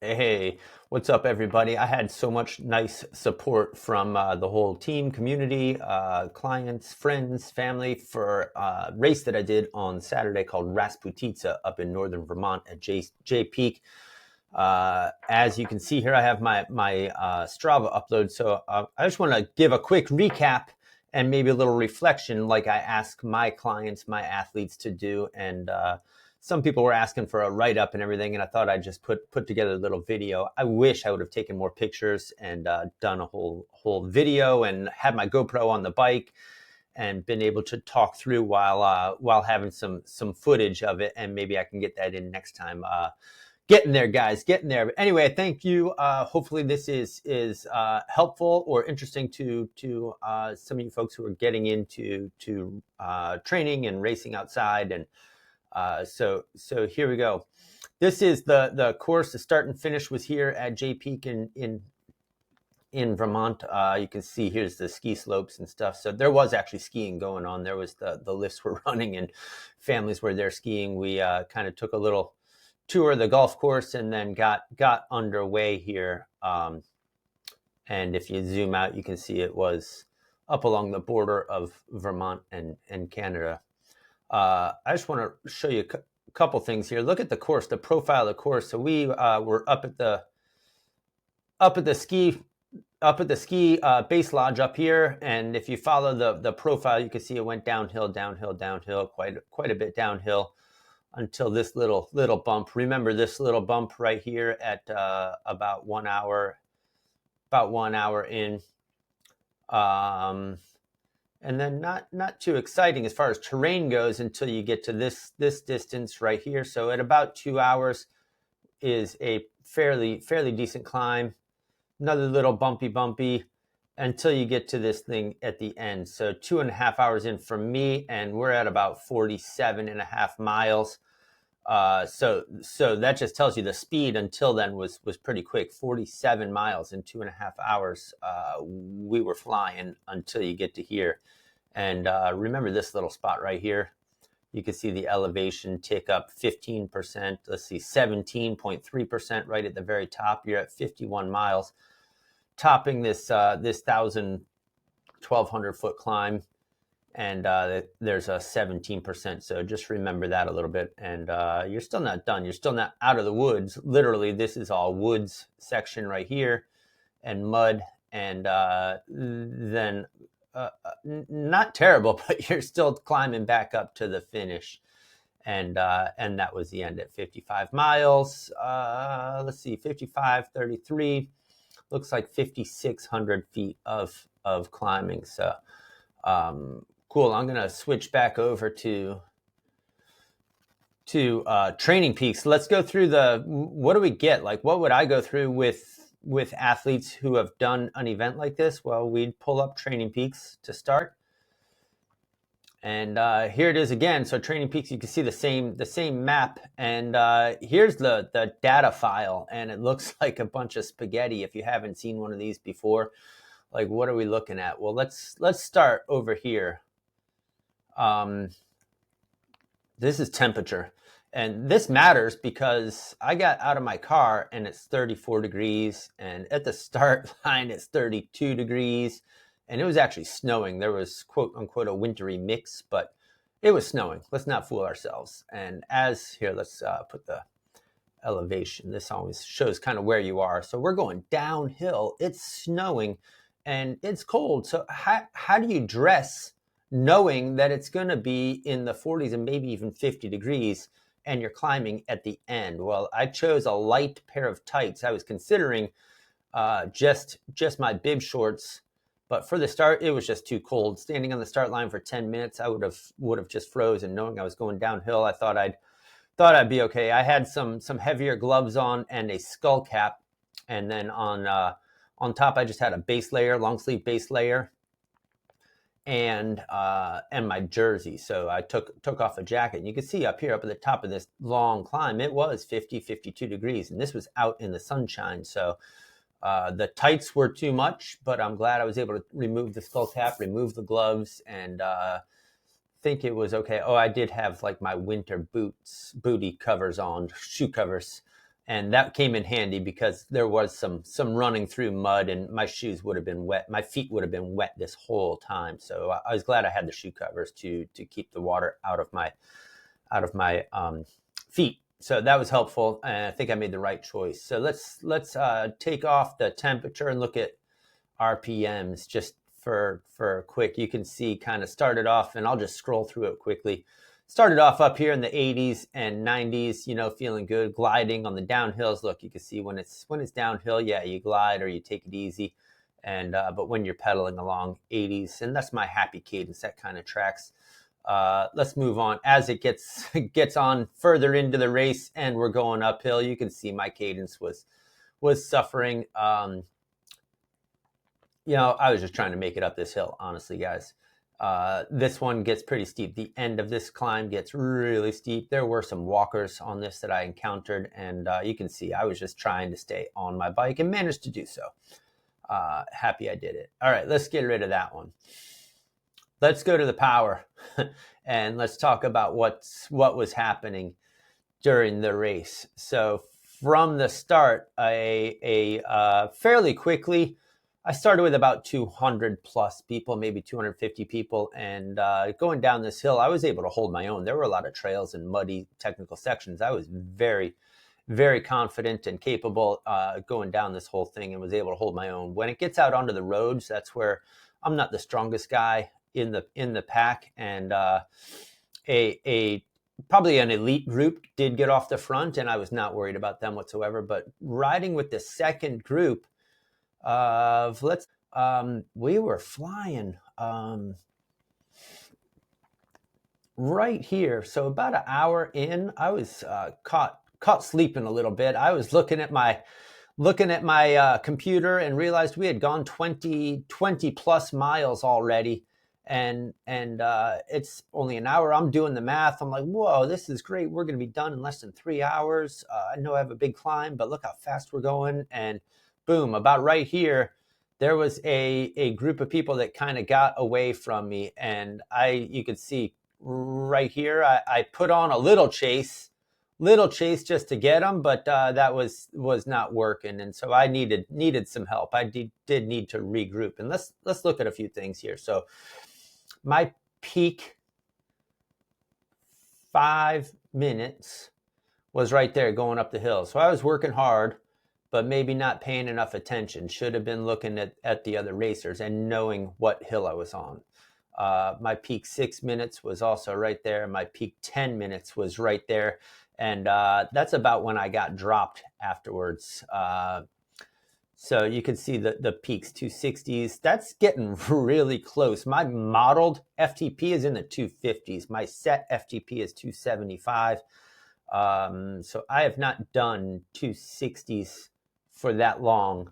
Hey, what's up, everybody? I had so much nice support from the whole team, community, clients, friends, family for a race that I did on Saturday called Rasputitsa up in northern Vermont at J Peak. As you can see here, I have my Strava upload. So I just want to give a quick recap and maybe a little reflection, like I ask my clients, my athletes to do, and some people were asking for a write-up and everything, and I thought I'd just put together a little video. I wish I would have taken more pictures and done a whole video and had my GoPro on the bike and been able to talk through while having some footage of it, and maybe I can get that in next time. Getting there, guys, getting there. But anyway, thank you. Hopefully this is helpful or interesting to some of you folks who are getting into training and racing outside. And so here we go. This is the course. The start and finish was here at J Peak in Vermont. You can see here's the ski slopes and stuff. So there was actually skiing going on. There was the lifts were running and families were there skiing. We kind of took a little tour of the golf course and then got underway here. And if you zoom out, you can see it was up along the border of Vermont and Canada. I just want to show you a couple things here. Look at the course, the profile of the course. So we were up at the ski base lodge up here, and if you follow the profile, you can see it went downhill, quite a bit downhill until this little bump. Remember this little bump right here at about 1 hour in. And then not too exciting as far as terrain goes until you get to this distance right here. So at about 2 hours is a fairly decent climb. Another little bumpy until you get to this thing at the end. So 2.5 hours in for me, and we're at about 47.5 miles. So that just tells you the speed until then was pretty quick. 47 miles in 2.5 hours. We were flying until you get to here. And remember this little spot right here. You can see the elevation tick up 15%. Let's see, 17.3% right at the very top. You're at 51 miles, topping this 1,200 foot climb. And there's a 17%. So just remember that a little bit. And you're still not done. You're still not out of the woods. Literally, this is all woods section right here and mud. And then not terrible, but you're still climbing back up to the finish. And that was the end at 55 miles. Let's see, 55:33. Looks like 5,600 feet of climbing. So cool. I'm going to switch back over to Training Peaks. Let's go through what do we get? Like, what would I go through with athletes who have done an event like this? Well, we'd pull up Training Peaks to start. And here it is again. So Training Peaks, you can see the same map. And here's the data file. And it looks like a bunch of spaghetti if you haven't seen one of these before. Like, what are we looking at? Well, let's start over here. This is temperature. And this matters because I got out of my car and it's 34 degrees. And at the start line, it's 32 degrees. And it was actually snowing. There was, quote unquote, a wintry mix, but it was snowing. Let's not fool ourselves. And let's put the elevation. This always shows kind of where you are. So we're going downhill. It's snowing and it's cold. So how do you dress knowing that it's going to be in the 40s and maybe even 50 degrees and you're climbing at the end? Well, I chose a light pair of tights. I was considering just my bib shorts, but for the start, it was just too cold. Standing on the start line for 10 minutes, I would have just frozen. Knowing I was going downhill, I thought I'd be okay. I had some heavier gloves on and a skull cap, and then on top I just had a base layer, long sleeve base layer, and my jersey. So I took off a jacket, and you can see up here, up at the top of this long climb, it was 52 degrees, and this was out in the sunshine. So the tights were too much, but I'm glad I was able to remove the skull cap, remove the gloves, and think it was okay. Oh, I did have like my winter booty covers on, shoe covers, And that came in handy because there was some running through mud, and my shoes would have been wet. My feet would have been wet this whole time. So I was glad I had the shoe covers to keep the water out of my feet. So that was helpful, and I think I made the right choice. So let's take off the temperature and look at RPMs just for quick. You can see kind of started off, and I'll just scroll through it quickly. Started off up here in the 80s and 90s, feeling good, gliding on the downhills. Look, you can see when it's downhill, yeah, you glide or you take it easy. And but when you're pedaling along, 80s, and that's my happy cadence. That kind of tracks. Let's move on. As it gets on further into the race, and we're going uphill, you can see my cadence was suffering. I was just trying to make it up this hill, honestly, guys. This one gets pretty steep. The end of this climb gets really steep. There were some walkers on this that I encountered, and you can see I was just trying to stay on my bike and managed to do so. Happy I did it. All right, let's get rid of that one. Let's go to the power and let's talk about what was happening during the race. So from the start, fairly quickly, I started with about 200 plus people, maybe 250 people. And going down this hill, I was able to hold my own. There were a lot of trails and muddy technical sections. I was very, very confident and capable going down this whole thing and was able to hold my own. When it gets out onto the roads, that's where I'm not the strongest guy in the pack. And probably an elite group did get off the front, and I was not worried about them whatsoever. But riding with the second group, we were flying right here. So about an hour in, I was caught sleeping a little bit. I was looking at my computer and realized we had gone 20 plus miles already. And it's only an hour. I'm doing the math. I'm like, whoa, this is great. We're going to be done in less than 3 hours. I know I have a big climb, but look how fast we're going. And boom, about right here, there was a group of people that kind of got away from me. And you could see right here, I put on a little chase just to get them, but that was not working. And so I needed some help. I did need to regroup. And let's look at a few things here. So my peak 5 minutes was right there going up the hill. So I was working hard, but maybe not paying enough attention. Should have been looking at the other racers and knowing what hill I was on. My peak 6 minutes was also right there. My peak 10 minutes was right there. And that's about when I got dropped afterwards. So you can see the peaks, 260s. That's getting really close. My modeled FTP is in the 250s. My set FTP is 275. So I have not done 260s for that long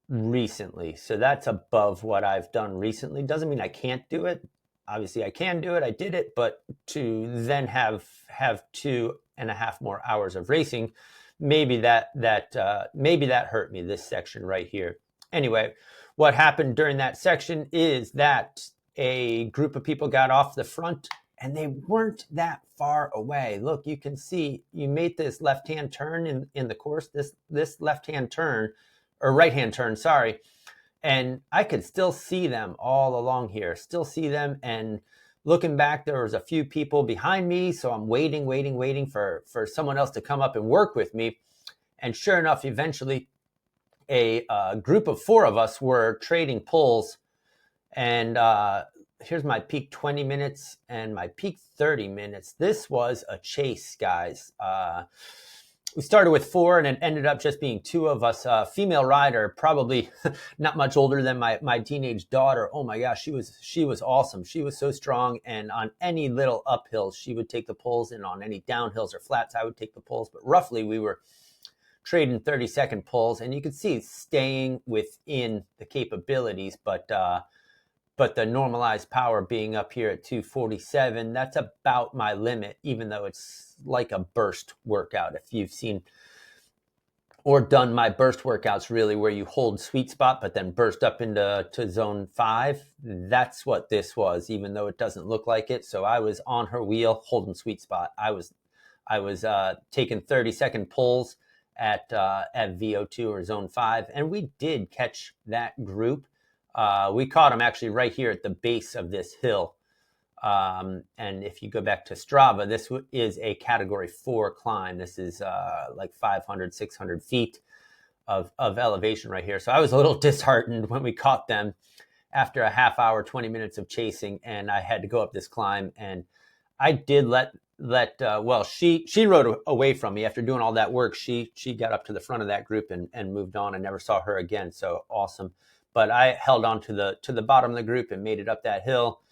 recently. So that's above what I've done recently. Doesn't mean I can't do it. Obviously I can do it. I did it, but to then have 2.5 more hours of racing, maybe that hurt me, this section right here. Anyway, what happened during that section is that a group of people got off the front, and they weren't that far away. Look, you can see you made this left-hand turn in the course, this left-hand turn, or right-hand turn, sorry. And I could still see them all along here, and looking back, there was a few people behind me, so I'm waiting for someone else to come up and work with me. And sure enough, eventually, a group of 4 of us were trading pulls. And here's my peak 20 minutes and my peak 30 minutes. This was a chase, guys. We started with 4, and it ended up just being 2 of us. Female rider, probably not much older than my teenage daughter. Oh my gosh, she was awesome. She was so strong, and on any little uphills, she would take the pulls, and on any downhills or flats, I would take the pulls. But roughly, we were trading 30-second pulls, and you could see staying within the capabilities, but the normalized power being up here at 247, that's about my limit, even though it's like a burst workout. If you've seen or done my burst workouts, really, where you hold sweet spot, but then burst up into zone 5, that's what this was, even though it doesn't look like it. So I was on her wheel, holding sweet spot. I was taking 30-second pulls at VO2 or Zone 5, and we did catch that group. We caught them actually right here at the base of this hill. And if you go back to Strava, this is a category 4 climb. This is like 500, 600 feet of elevation right here. So I was a little disheartened when we caught them after a half hour, 20 minutes of chasing, and I had to go up this climb. And I did well, she rode away from me after doing all that work. She got up to the front of that group and moved on. I never saw her again. So awesome. But I held on to the bottom of the group and made it up that hill.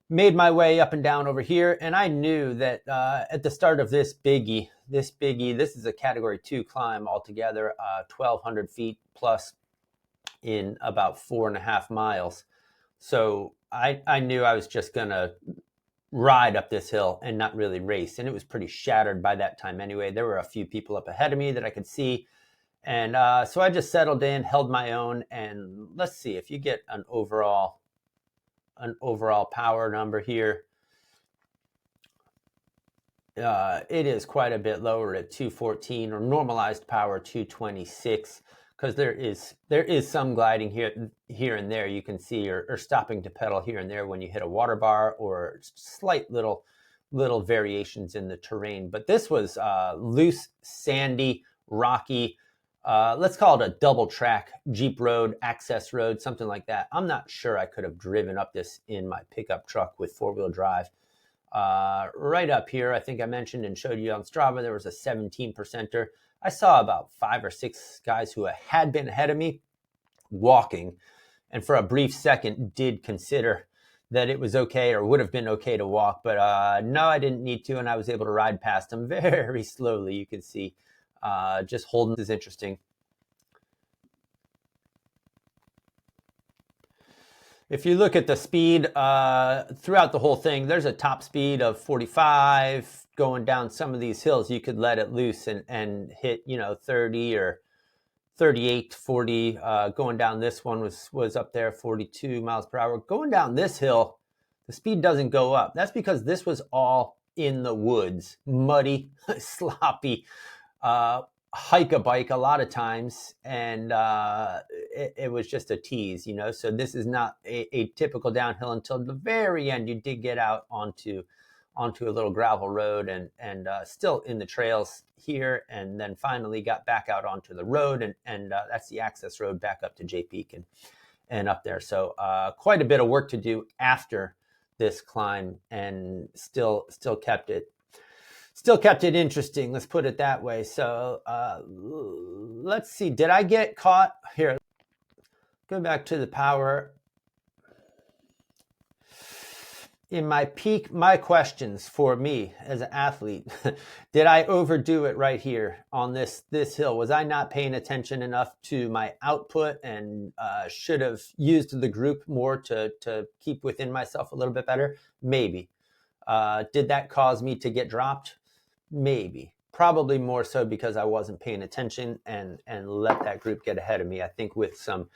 Made my way up and down over here, and I knew that at the start of this biggie, this is a category 2 climb altogether, 1,200 feet plus in about 4.5 miles. So I knew I was just gonna ride up this hill and not really race, and it was pretty shattered by that time anyway. There were a few people up ahead of me that I could see, and so I just settled in, held my own, and let's see if you get an overall power number here. It is quite a bit lower at 214, or normalized power 226, because there is some gliding here and there. You can see, or stopping to pedal here and there when you hit a water bar, or slight little variations in the terrain. But this was loose, sandy, rocky. Let's call it a double track Jeep road, access road, something like that. I'm not sure I could have driven up this in my pickup truck with 4-wheel drive. Right up here, I think I mentioned and showed you on Strava, there was a 17%er. I saw about 5 or 6 guys who had been ahead of me walking, and for a brief second did consider that it was okay, or would have been okay to walk, but no, I didn't need to, and I was able to ride past them very slowly. You can see just holding is interesting. If you look at the speed throughout the whole thing, there's a top speed of 45. Going down some of these hills, you could let it loose and hit 30 or 38, 40. Going down this one was up there 42 miles per hour. Going down this hill, the speed doesn't go up. That's because this was all in the woods, muddy, sloppy. Hike a bike a lot of times, and it was just a tease, so this is not a typical downhill until the very end. You did get out onto a little gravel road and still in the trails here, and then finally got back out onto the road, and that's the access road back up to J Peak and up there. So quite a bit of work to do after this climb, and still kept it interesting. Let's put it that way. So let's see. Did I get caught here? Go back to the power. In my peak, my questions for me as an athlete, did I overdo it right here on this hill? Was I not paying attention enough to my output, and should have used the group more to keep within myself a little bit better? Maybe. Did that cause me to get dropped? Maybe. Probably more so because I wasn't paying attention and let that group get ahead of me. I think with some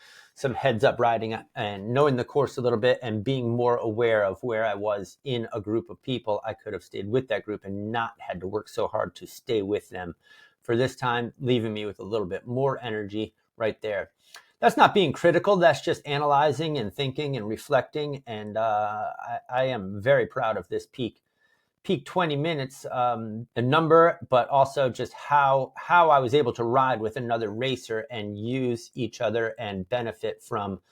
heads up riding and knowing the course a little bit and being more aware of where I was in a group of people, I could have stayed with that group and not had to work so hard to stay with them for this time, leaving me with a little bit more energy right there. That's not being critical. That's just analyzing and thinking and reflecting. And I am very proud of this peak 20 minutes, the number, but also just how I was able to ride with another racer and use each other and benefit from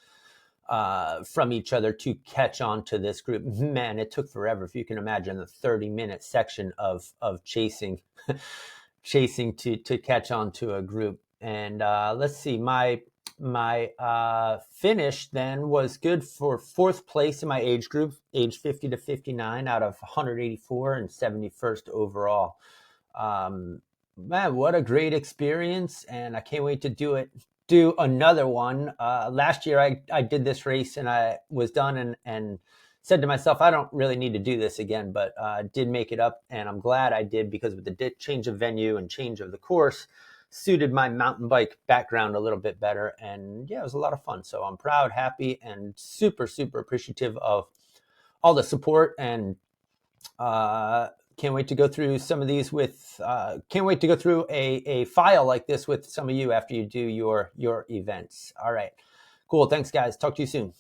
each other to catch on to this group. Man, it took forever. If you can imagine the 30-minute section of chasing to catch on to a group. And let's see, my finish then was good for 4th place in my age group, age 50 to 59 out of 184 and 71st overall. Man, what a great experience, and I can't wait to do another one. Last year I did this race and I was done and said to myself, I don't really need to do this again, but did make it up, and I'm glad I did, because with the change of venue and change of the course, suited my mountain bike background a little bit better. And yeah, it was a lot of fun. So I'm proud, happy, and super appreciative of all the support and Can't wait to go through some of these with. Can't wait to go through a file like this with some of you after you do your events. All right, cool. Thanks, guys. Talk to you soon.